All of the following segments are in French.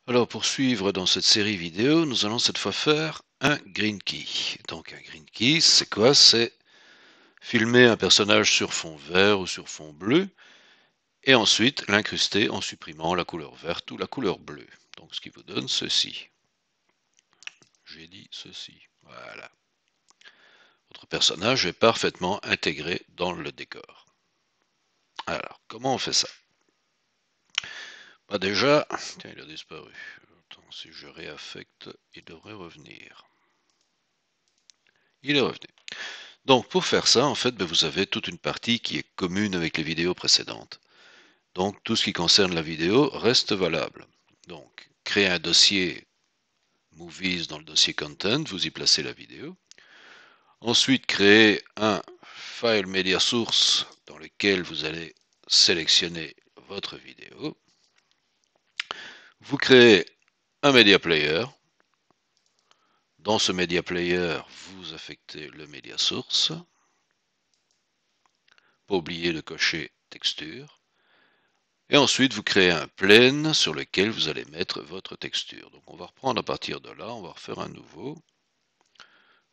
Alors pour suivre dans cette série vidéo, nous allons cette fois faire un green key. Donc un green key, c'est quoi? C'est filmer un personnage sur fond vert ou sur fond bleu et ensuite l'incruster en supprimant la couleur verte ou la couleur bleue. Donc ce qui vous donne ceci. J'ai dit ceci. Voilà. Votre personnage est parfaitement intégré dans le décor. Alors, comment on fait ça? Bah déjà, tiens, il a disparu. Attends, si je réaffecte, il devrait revenir. Il est revenu. Donc pour faire ça, en fait, vous avez toute une partie qui est commune avec les vidéos précédentes. Donc tout ce qui concerne la vidéo reste valable. Donc créer un dossier Movies dans le dossier Content, vous y placez la vidéo. Ensuite, créer un file Media Source dans lequel vous allez sélectionner votre vidéo. Vous créez un Media Player. Dans ce Media Player, vous affectez le Media Source. Pas oublier de cocher texture. Et ensuite, vous créez un plane sur lequel vous allez mettre votre texture. Donc on va reprendre à partir de là, on va refaire un nouveau.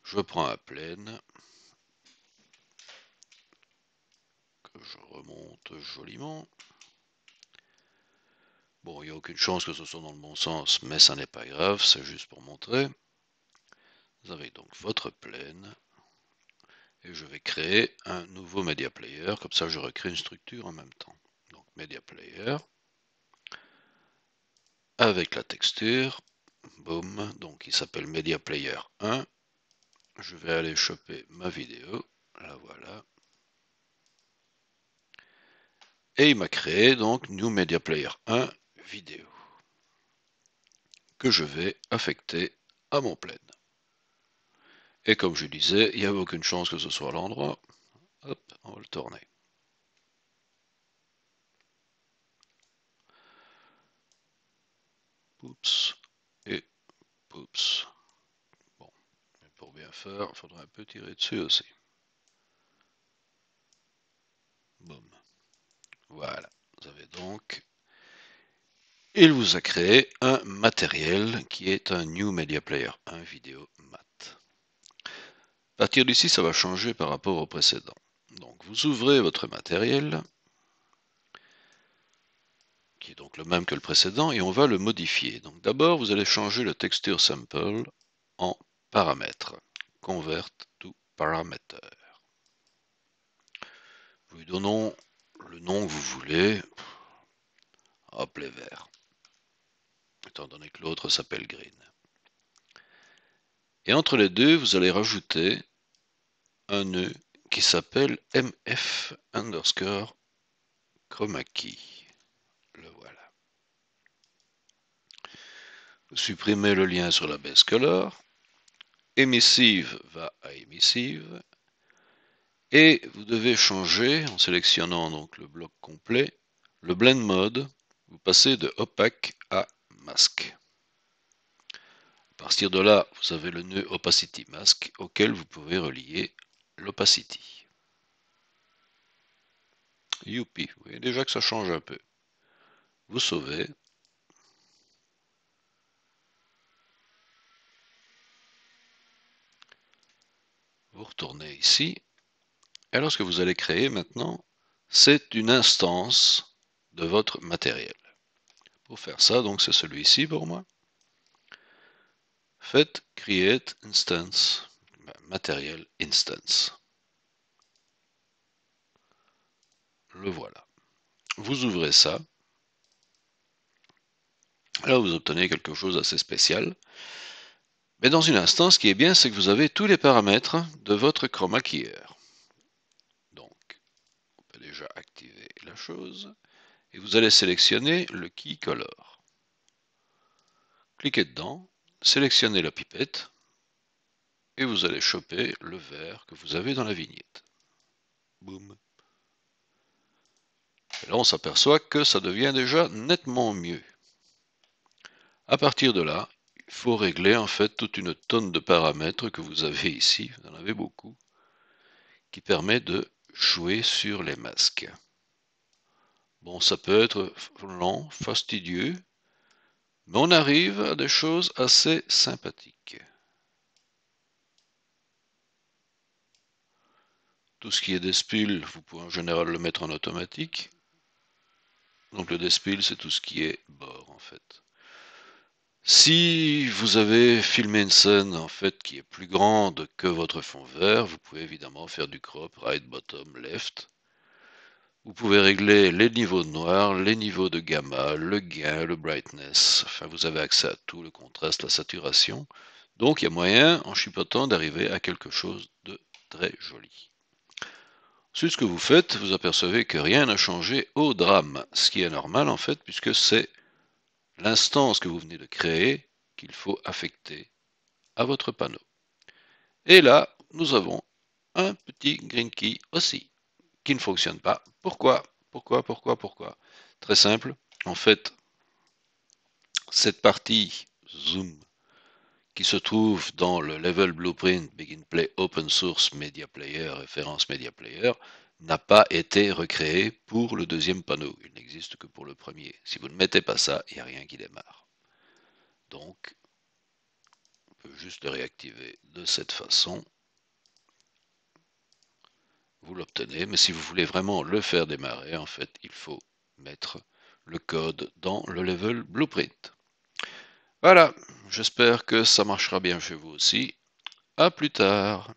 Je prends un plane que je remonte joliment. Bon, il n'y a aucune chance que ce soit dans le bon sens, mais ça n'est pas grave, c'est juste pour montrer. Vous avez donc votre plane. Et je vais créer un nouveau Media Player, comme ça je recrée une structure en même temps. Donc Media Player, avec la texture, boum, donc il s'appelle Media Player 1. Je vais aller choper ma vidéo, la voilà. Et il m'a créé donc New Media Player 1 vidéo que je vais affecter à mon plane. Et comme je disais, il n'y avait aucune chance que ce soit à l'endroit. Hop, on va le tourner. Oups et oups. Bon, mais pour bien faire, il faudra un peu tirer dessus aussi. Boum. Voilà. Vous avez donc. Il vous a créé un matériel qui est un New Media Player 1 vidéo mat. À partir d'ici, ça va changer par rapport au précédent. Donc vous ouvrez votre matériel, qui est donc le même que le précédent, et on va le modifier. Donc d'abord, vous allez changer le texture sample en paramètres. Convert to parameter. Nous lui donnons le nom que vous voulez. Hop, les verts. Étant donné que l'autre s'appelle green. Et entre les deux, vous allez rajouter un nœud qui s'appelle mf underscore chroma key. Le voilà. Vous supprimez le lien sur la base color. Emissive va à emissive. Et vous devez changer, en sélectionnant donc le bloc complet, le blend mode. Vous passez de opaque à mask. À partir de là, vous avez le nœud opacity mask auquel vous pouvez relier l'opacity. Youpi, vous voyez déjà que ça change un peu. Vous sauvez. Vous retournez ici. Et alors ce que vous allez créer maintenant, c'est une instance de votre matériel. Pour faire ça, donc c'est celui-ci pour moi. Faites create instance, matériel instance. Le voilà. Vous ouvrez ça. Là, vous obtenez quelque chose d'assez spécial. Mais dans une instance, ce qui est bien, c'est que vous avez tous les paramètres de votre chroma keyer. Donc, on peut déjà activer la chose. Et vous allez sélectionner le key color. Cliquez dedans, sélectionnez la pipette. Et vous allez choper le vert que vous avez dans la vignette. Boum. Et là, on s'aperçoit que ça devient déjà nettement mieux. À partir de là, il faut régler en fait toute une tonne de paramètres que vous avez ici, vous en avez beaucoup, qui permet de jouer sur les masques. Bon, ça peut être lent, fastidieux, Mais on arrive à des choses assez sympathiques. Tout ce qui est Despil, vous pouvez en général le mettre en automatique. Donc le Despil, c'est tout ce qui est bord en fait. Si vous avez filmé une scène en fait qui est plus grande que votre fond vert, vous pouvez évidemment faire du crop, right, bottom, left. Vous pouvez régler les niveaux de noir, les niveaux de gamma, le gain, le brightness. Enfin, vous avez accès à tout, le contraste, la saturation. Donc, il y a moyen, en chipotant, d'arriver à quelque chose de très joli. Ensuite, ce que vous faites, vous apercevez que rien n'a changé au drame, ce qui est normal en fait, puisque c'est l'instance que vous venez de créer qu'il faut affecter à votre panneau. Et là, nous avons un petit green key aussi, qui ne fonctionne pas. Pourquoi? Pourquoi? Très simple. En fait, cette partie Zoom qui se trouve dans le Level Blueprint Begin Play Open Source Media Player, référence Media Player, n'a pas été recréée pour le deuxième panneau. Il n'existe que pour le premier. Si vous ne mettez pas ça, il n'y a rien qui démarre. Donc, on peut juste le réactiver de cette façon. Vous l'obtenez, mais si vous voulez vraiment le faire démarrer, en fait, il faut mettre le code dans le Level Blueprint. Voilà, j'espère que ça marchera bien chez vous aussi. À plus tard.